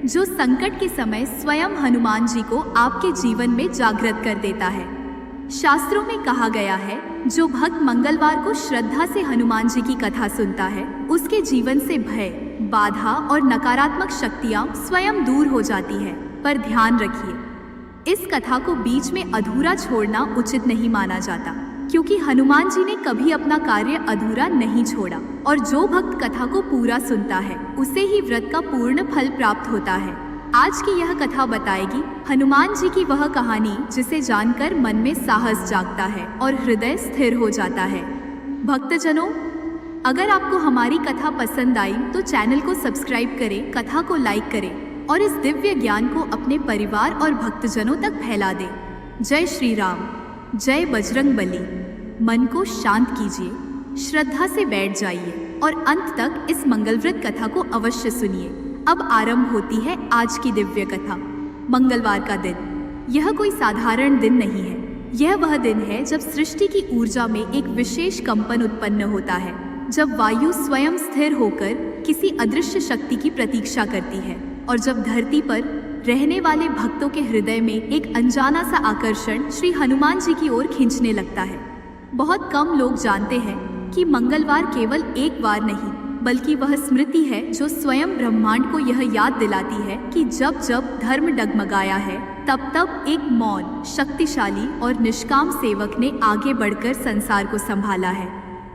जो संकट के समय स्वयं हनुमान जी को आपके जीवन में जागृत कर देता है। शास्त्रों में कहा गया है, जो भक्त मंगलवार को श्रद्धा से हनुमान जी की कथा सुनता है, उसके जीवन से भय, बाधा और नकारात्मक शक्तियां स्वयं दूर हो जाती है। पर ध्यान रखिए, इस कथा को बीच में अधूरा छोड़ना उचित नहीं माना जाता, क्योंकि हनुमान जी ने कभी अपना कार्य अधूरा नहीं छोड़ा और जो भक्त कथा को पूरा सुनता है उसे ही व्रत का पूर्ण फल प्राप्त होता है। आज की यह कथा बताएगी हनुमान जी की वह कहानी जिसे जानकर मन में साहस जागता है और हृदय स्थिर हो जाता है। भक्तजनों, अगर आपको हमारी कथा पसंद आई तो चैनल को सब्सक्राइब करें, कथा को लाइक करें और इस दिव्य ज्ञान को अपने परिवार और भक्तजनों तक फैला दें। जय श्री राम, जय बजरंग बली। मन को शांत कीजिए, श्रद्धा से बैठ जाइए और अंत तक इस मंगलव्रत कथा को अवश्य सुनिए। अब आरंभ होती है आज की दिव्य कथा। मंगलवार का दिन, यह कोई साधारण दिन नहीं है। यह वह दिन है जब सृष्टि की ऊर्जा में एक विशेष कंपन उत्पन्न होता है, जब वायु स्वयं स्थिर होकर किसी अदृश्य शक्ति की प्रतीक्षा करती है और जब धरती पर रहने वाले भक्तों के हृदय में एक अनजाना सा आकर्षण श्री हनुमान जी की ओर खींचने लगता है। बहुत कम लोग जानते हैं कि मंगलवार केवल एक वार नहीं, बल्कि वह स्मृति है जो स्वयं ब्रह्मांड को यह याद दिलाती है कि जब जब धर्म डगमगाया है, तब तब एक मौन, शक्तिशाली और निष्काम सेवक ने आगे बढ़कर संसार को संभाला है।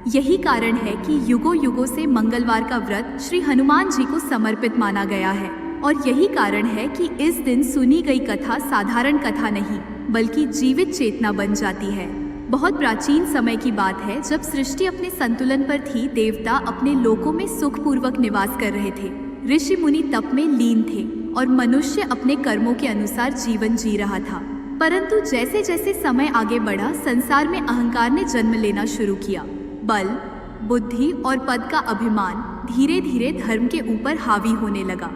यही कारण है कि युगों युगों से मंगलवार का व्रत श्री हनुमान जी को समर्पित माना गया है और यही कारण है कि इस दिन सुनी गई कथा साधारण कथा नहीं, बल्कि जीवित चेतना बन जाती है। बहुत प्राचीन समय की बात है, जब सृष्टि अपने संतुलन पर थी। देवता अपने लोकों में सुखपूर्वक निवास कर रहे थे, ऋषि मुनि तप में लीन थे और मनुष्य अपने कर्मों के अनुसार जीवन जी रहा था। परंतु जैसे जैसे समय आगे बढ़ा, संसार में अहंकार ने जन्म लेना शुरू किया। बल, बुद्धि और पद का अभिमान धीरे धीरे धर्म के ऊपर हावी होने लगा।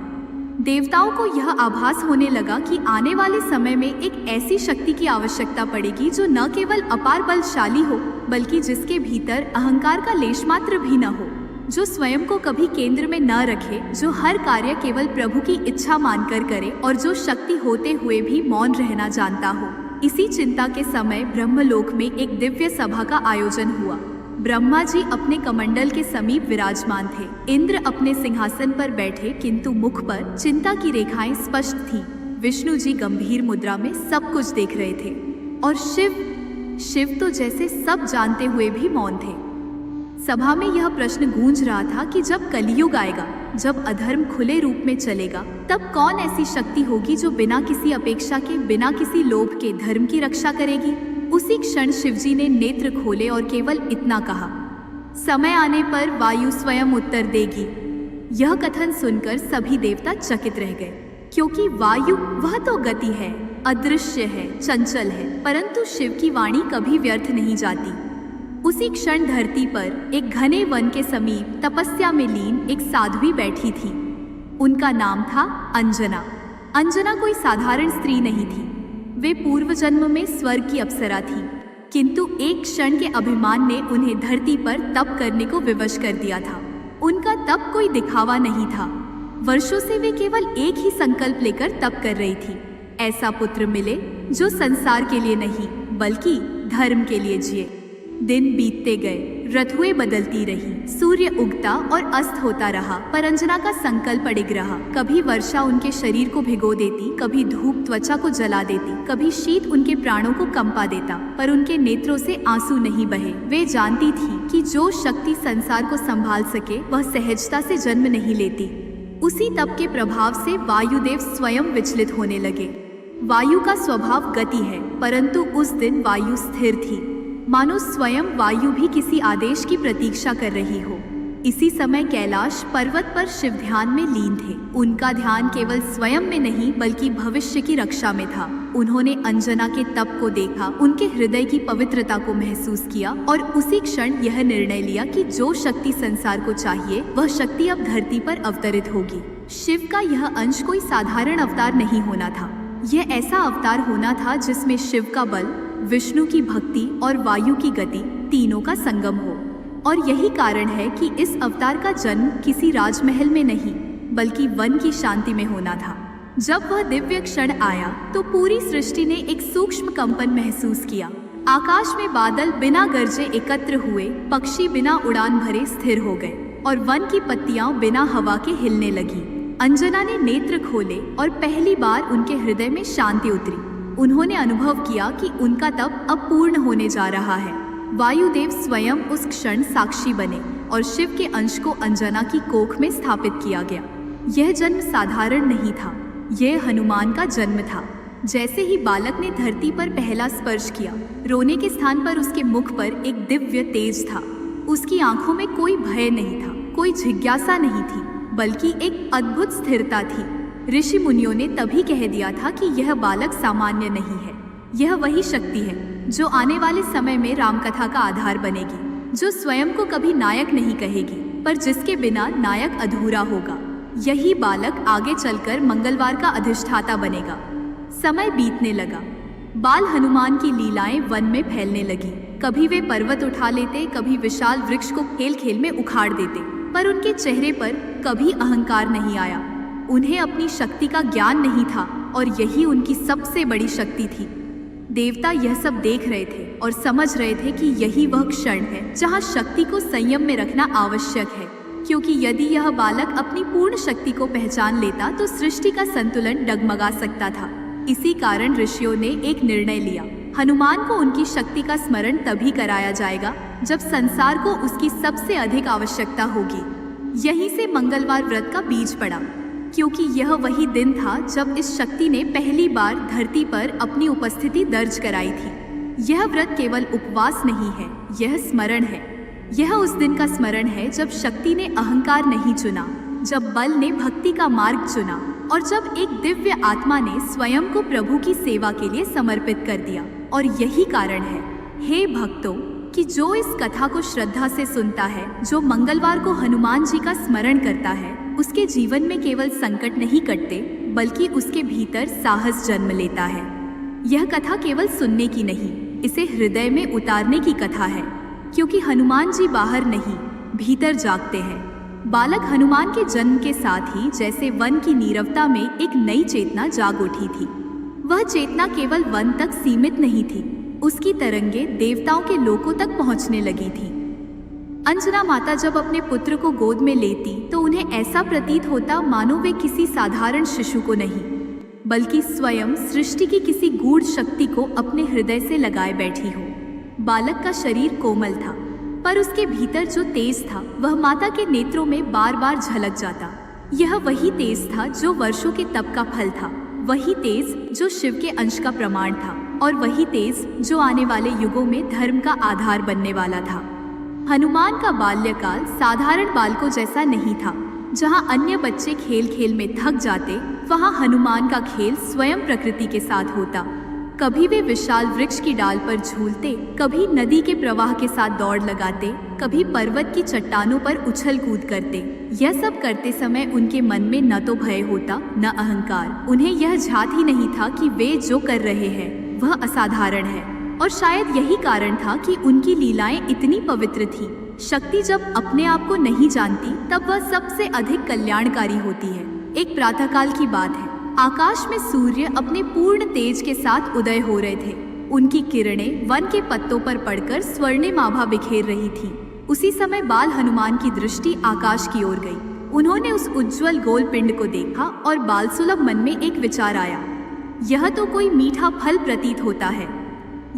देवताओं को यह आभास होने लगा कि आने वाले समय में एक ऐसी शक्ति की आवश्यकता पड़ेगी जो न केवल अपार बलशाली हो, बल्कि जिसके भीतर अहंकार का लेश मात्र भी न हो, जो स्वयं को कभी केंद्र में न रखे, जो हर कार्य केवल प्रभु की इच्छा मानकर करे और जो शक्ति होते हुए भी मौन रहना जानता हो। इसी चिंता के समय ब्रह्मलोक में एक दिव्य सभा का आयोजन हुआ। ब्रह्मा जी अपने कमंडल के समीप विराजमान थे। इंद्र अपने सिंहासन पर बैठे, किंतु मुख पर चिंता की रेखाएं स्पष्ट थीं। विष्णु जी गंभीर मुद्रा में सब कुछ देख रहे थे और शिव तो जैसे सब जानते हुए भी मौन थे। सभा में यह प्रश्न गूंज रहा था कि जब कलियुग आएगा, जब अधर्म खुले रूप में चलेगा, तब कौन ऐसी शक्ति होगी जो बिना किसी अपेक्षा के, बिना किसी लोभ के धर्म की रक्षा करेगी। उसी क्षण शिवजी ने नेत्र खोले और केवल इतना कहा, समय आने पर वायु स्वयं उत्तर देगी। यह कथन सुनकर सभी देवता चकित रह गए, क्योंकि वायु वह तो गति है, अदृश्य है, चंचल है, परंतु शिव की वाणी कभी व्यर्थ नहीं जाती। उसी क्षण धरती पर एक घने वन के समीप तपस्या में लीन एक साध्वी बैठी थी। उनका नाम था अंजना। अंजना कोई साधारण स्त्री नहीं थी। वे पूर्व जन्म में स्वर्ग की अप्सरा थी, किंतु एक क्षण के अभिमान ने उन्हें धरती पर तप करने को विवश कर दिया था। उनका तप कोई दिखावा नहीं था। वर्षों से वे केवल एक ही संकल्प लेकर तप कर रही थी, ऐसा पुत्र मिले जो संसार के लिए नहीं, बल्कि धर्म के लिए जिए। दिन बीतते गए, ऋतुएं बदलती रही, सूर्य उगता और अस्त होता रहा, पर अंजना का संकल्प अडिग रहा। कभी वर्षा उनके शरीर को भिगो देती, कभी धूप त्वचा को जला देती, कभी शीत उनके प्राणों को कंपा देता, पर उनके नेत्रों से आंसू नहीं बहे। वे जानती थी कि जो शक्ति संसार को संभाल सके वह सहजता से जन्म नहीं लेती। उसी तप के प्रभाव से वायुदेव स्वयं विचलित होने लगे। वायु का स्वभाव गति है, परंतु उस दिन वायु स्थिर थी, मानो स्वयं वायु भी किसी आदेश की प्रतीक्षा कर रही हो। इसी समय कैलाश पर्वत पर शिव ध्यान में लीन थे। उनका ध्यान केवल स्वयं में नहीं, बल्कि भविष्य की रक्षा में था। उन्होंने अंजना के तप को देखा, उनके हृदय की पवित्रता को महसूस किया और उसी क्षण यह निर्णय लिया कि जो शक्ति संसार को चाहिए वह शक्ति अब धरती पर अवतरित होगी। शिव का यह अंश कोई साधारण अवतार नहीं होना था। यह ऐसा अवतार होना था जिसमें शिव का बल, विष्णु की भक्ति और वायु की गति तीनों का संगम हो। और यही कारण है कि इस अवतार का जन्म किसी राजमहल में नहीं, बल्कि वन की शांति में होना था। जब वह दिव्य क्षण आया तो पूरी सृष्टि ने एक सूक्ष्म कंपन महसूस किया। आकाश में बादल बिना गरजे एकत्र हुए, पक्षी बिना उड़ान भरे स्थिर हो गए और वन की पत्तियां बिना हवा के हिलने लगी। अंजना ने नेत्र खोले और पहली बार उनके हृदय में शांति उतरी। उन्होंने अनुभव किया कि उनका तप अब पूर्ण होने जा रहा है। वायुदेव स्वयं उस क्षण साक्षी बने और शिव के अंश को अंजना की कोख में स्थापित किया गया। यह जन्म साधारण नहीं था, यह हनुमान का जन्म था। जैसे ही बालक ने धरती पर पहला स्पर्श किया, रोने के स्थान पर उसके मुख पर एक दिव्य तेज था। उसकी आंखों में कोई भय नहीं था, कोई जिज्ञासा नहीं थी, बल्कि एक अद्भुत स्थिरता थी। ऋषि मुनियों ने तभी कह दिया था कि यह बालक सामान्य नहीं है। यह वही शक्ति है जो आने वाले समय में रामकथा का आधार बनेगी, जो स्वयं को कभी नायक नहीं कहेगी, पर जिसके बिना नायक अधूरा होगा। यही बालक आगे चलकर मंगलवार का अधिष्ठाता बनेगा। समय बीतने लगा। बाल हनुमान की लीलाएं वन में फैलने लगी। कभी वे पर्वत उठा लेते, कभी विशाल वृक्ष को खेल खेल में उखाड़ देते, पर उनके चेहरे पर कभी अहंकार नहीं आया। उन्हें अपनी शक्ति का ज्ञान नहीं था और यही उनकी सबसे बड़ी शक्ति थी। देवता यह सब देख रहे थे और समझ रहे थे कि यही वह क्षण है जहां शक्ति को संयम में रखना आवश्यक है, क्योंकि यदि यह बालक अपनी पूर्ण शक्ति को पहचान लेता तो सृष्टि का संतुलन डगमगा सकता था। इसी कारण ऋषियों ने एक निर्णय लिया। हनुमान को उनकी शक्ति का स्मरण तभी कराया जाएगा जब संसार को उसकी सबसे अधिक आवश्यकता होगी। यहीं से मंगलवार व्रत का बीज पड़ा, क्योंकि यह वही दिन था जब इस शक्ति ने पहली बार धरती पर अपनी उपस्थिति दर्ज कराई थी। यह व्रत केवल उपवास नहीं है, यह स्मरण है। यह उस दिन का स्मरण है जब शक्ति ने अहंकार नहीं चुना, जब बल ने भक्ति का मार्ग चुना और जब एक दिव्य आत्मा ने स्वयं को प्रभु की सेवा के लिए समर्पित कर दिया। और यही कारण है, हे भक्तों, कि जो इस कथा को श्रद्धा से सुनता है, जो मंगलवार को हनुमान जी का स्मरण करता है, उसके जीवन में केवल संकट नहीं कटते, बल्कि उसके भीतर साहस जन्म लेता है। यह कथा केवल सुनने की नहीं, इसे हृदय में उतारने की कथा है, क्योंकि हनुमान जी बाहर नहीं, भीतर जागते हैं। बालक हनुमान के जन्म के साथ ही जैसे वन की नीरवता में एक नई चेतना जाग उठी थी। वह चेतना केवल वन तक सीमित नहीं थी, उसकी तरंगे देवताओं के लोकों तक पहुंचने लगी थी। अंजना माता जब अपने पुत्र को गोद में लेती तो उन्हें ऐसा प्रतीत होता मानो वे किसी साधारण शिशु को नहीं, बल्कि स्वयं सृष्टि की किसी गूढ़ शक्ति को अपने हृदय से लगाए बैठी हो। बालक का शरीर कोमल था, पर उसके भीतर जो तेज था वह माता के नेत्रों में बार बार झलक जाता। यह वही तेज था जो वर्षों के तप का फल था, वही तेज जो शिव के अंश का प्रमाण था, और वही तेज जो आने वाले युगों में धर्म का आधार बनने वाला था। हनुमान का बाल्यकाल साधारण बालकों जैसा नहीं था। जहां अन्य बच्चे खेल खेल में थक जाते, वहां हनुमान का खेल स्वयं प्रकृति के साथ होता। कभी वे विशाल वृक्ष की डाल पर झूलते, कभी नदी के प्रवाह के साथ दौड़ लगाते, कभी पर्वत की चट्टानों पर उछल कूद करते। यह सब करते समय उनके मन में न तो भय होता, न अहंकार। उन्हें यह झात ही नहीं था कि वे जो कर रहे हैं वह असाधारण है, और शायद यही कारण था कि उनकी लीलाएं इतनी पवित्र थी। शक्ति जब अपने आप को नहीं जानती तब वह सबसे अधिक कल्याणकारी होती है। एक प्रातःकाल की बात है, आकाश में सूर्य अपने पूर्ण तेज के साथ उदय हो रहे थे। उनकी किरणें वन के पत्तों पर पड़कर स्वर्णिम आभा बिखेर रही थी। उसी समय बाल हनुमान की दृष्टि आकाश की ओर गई। उन्होंने उस उज्ज्वल गोल पिंड को देखा और बाल सुलभ मन में एक विचार आया। यह तो कोई मीठा फल प्रतीत होता है।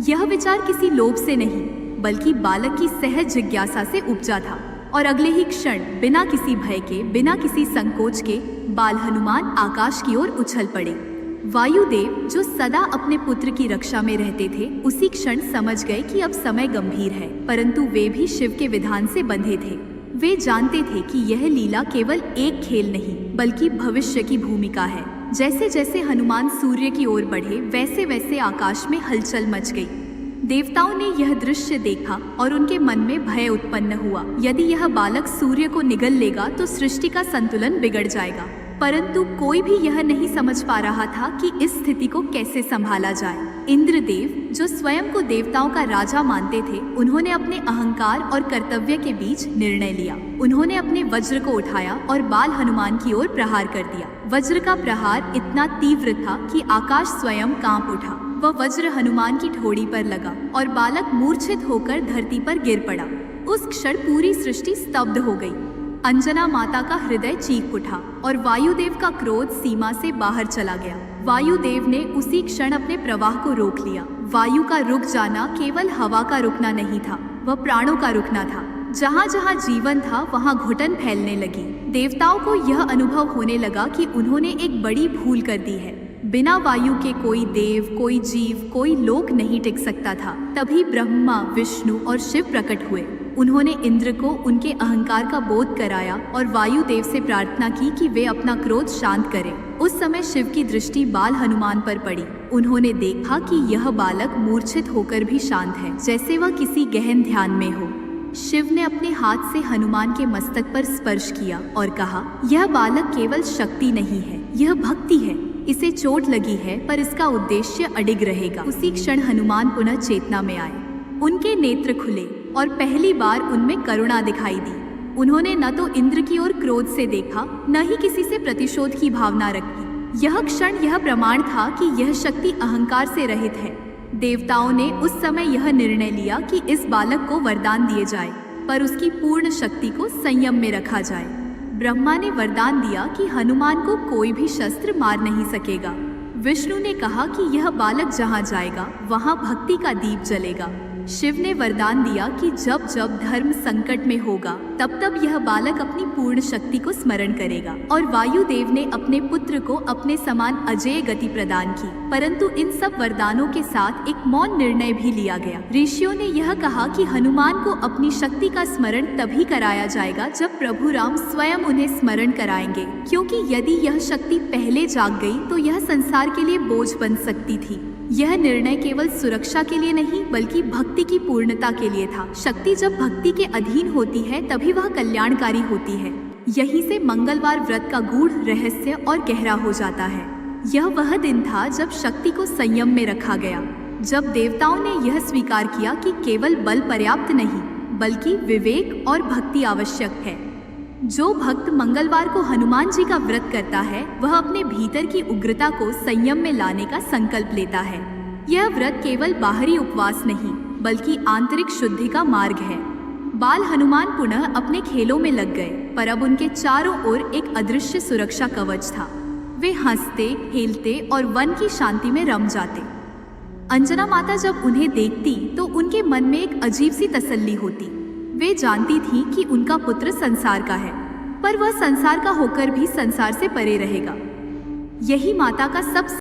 यह विचार किसी लोभ से नहीं, बल्कि बालक की सहज जिज्ञासा से उपजा था, और अगले ही क्षण बिना किसी भय के, बिना किसी संकोच के बाल हनुमान आकाश की ओर उछल पड़े। वायुदेव, जो सदा अपने पुत्र की रक्षा में रहते थे, उसी क्षण समझ गए कि अब समय गंभीर है, परंतु वे भी शिव के विधान से बंधे थे। वे जानते थे कि यह लीला केवल एक खेल नहीं, बल्कि भविष्य की भूमिका है। जैसे जैसे हनुमान सूर्य की ओर बढ़े, वैसे वैसे आकाश में हलचल मच गई। देवताओं ने यह दृश्य देखा और उनके मन में भय उत्पन्न हुआ। यदि यह बालक सूर्य को निगल लेगा तो सृष्टि का संतुलन बिगड़ जाएगा। परंतु कोई भी यह नहीं समझ पा रहा था कि इस स्थिति को कैसे संभाला जाए। इंद्रदेव, जो स्वयं को देवताओं का राजा मानते थे, उन्होंने अपने अहंकार और कर्तव्य के बीच निर्णय लिया। उन्होंने अपने वज्र को उठाया और बाल हनुमान की ओर प्रहार कर दिया। वज्र का प्रहार इतना तीव्र था कि आकाश स्वयं कांप उठा। वह वज्र हनुमान की ठोड़ी पर लगा और बालक मूर्छित होकर धरती पर गिर पड़ा। उस क्षण पूरी सृष्टि स्तब्ध हो गई। अंजना माता का हृदय चीख उठा और वायुदेव का क्रोध सीमा से बाहर चला गया। वायुदेव ने उसी क्षण अपने प्रवाह को रोक लिया। वायु का रुक जाना केवल हवा का रुकना नहीं था, वह प्राणों का रुकना था। जहाँ जहाँ जीवन था वहाँ घुटन फैलने लगी। देवताओं को यह अनुभव होने लगा कि उन्होंने एक बड़ी भूल कर दी है। बिना वायु के कोई देव, कोई जीव, कोई लोक नहीं टिक सकता था। तभी ब्रह्मा, विष्णु और शिव प्रकट हुए। उन्होंने इंद्र को उनके अहंकार का बोध कराया और वायुदेव से प्रार्थना की कि वे अपना क्रोध शांत करें। उस समय शिव की दृष्टि बाल हनुमान पर पड़ी। उन्होंने देखा कि यह बालक मूर्छित होकर भी शांत है, जैसे वह किसी गहन ध्यान में हो। शिव ने अपने हाथ से हनुमान के मस्तक पर स्पर्श किया और कहा, यह बालक केवल शक्ति नहीं है, यह भक्ति है। इसे चोट लगी है पर इसका उद्देश्य अडिग रहेगा। उसी क्षण हनुमान पुनः चेतना में आए। उनके नेत्र खुले और पहली बार उनमें करुणा दिखाई दी। उन्होंने न तो इंद्र की ओर क्रोध से देखा, न ही किसी से प्रतिशोध की भावना रखी। यह क्षण यह प्रमाण था कि यह शक्ति अहंकार से रहित है। देवताओं ने उस समय यह निर्णय लिया कि इस बालक को वरदान दिए जाए, पर उसकी पूर्ण शक्ति को संयम में रखा जाए। ब्रह्मा ने वरदान दिया कि हनुमान को कोई भी शस्त्र मार नहीं सकेगा। विष्णु ने कहा कि यह बालक जहाँ जाएगा वहाँ भक्ति का दीप जलेगा। शिव ने वरदान दिया कि जब जब धर्म संकट में होगा तब तब यह बालक अपनी पूर्ण शक्ति को स्मरण करेगा। और वायुदेव ने अपने पुत्र को अपने समान अजेय गति प्रदान की। परंतु इन सब वरदानों के साथ एक मौन निर्णय भी लिया गया। ऋषियों ने यह कहा कि हनुमान को अपनी शक्ति का स्मरण तभी कराया जाएगा जब प्रभु राम स्वयं उन्हें स्मरण कराएंगे, क्योंकि यदि यह शक्ति पहले जाग गई तो यह संसार के लिए बोझ बन सकती थी। यह निर्णय केवल सुरक्षा के लिए नहीं बल्कि भक्ति की पूर्णता के लिए था। शक्ति जब भक्ति के अधीन होती है तभी वह कल्याणकारी होती है। यहीं से मंगलवार व्रत का गूढ़ रहस्य और गहरा हो जाता है। यह वह दिन था जब शक्ति को संयम में रखा गया, जब देवताओं ने यह स्वीकार किया कि केवल बल पर्याप्त नहीं बल्कि विवेक और भक्ति आवश्यक है। जो भक्त मंगलवार को हनुमान जी का व्रत करता है वह अपने भीतर की उग्रता को संयम में लाने का संकल्प लेता है। यह व्रत केवल बाहरी उपवास नहीं बल्कि आंतरिक शुद्धि का मार्ग है। बाल हनुमान पुनः अपने खेलों में लग गए, पर अब उनके चारों ओर एक अदृश्य सुरक्षा कवच था। वे हंसते, खेलते और वन की शांति में रम जाते। अंजना माता जब उन्हें देखती तो उनके मन में एक अजीब सी तसल्ली होती। वे जानती थी कि उनका पुत्र संसार का है, पर वह संसार का होकर भी संसार से परे रहेगा। यही माता का सब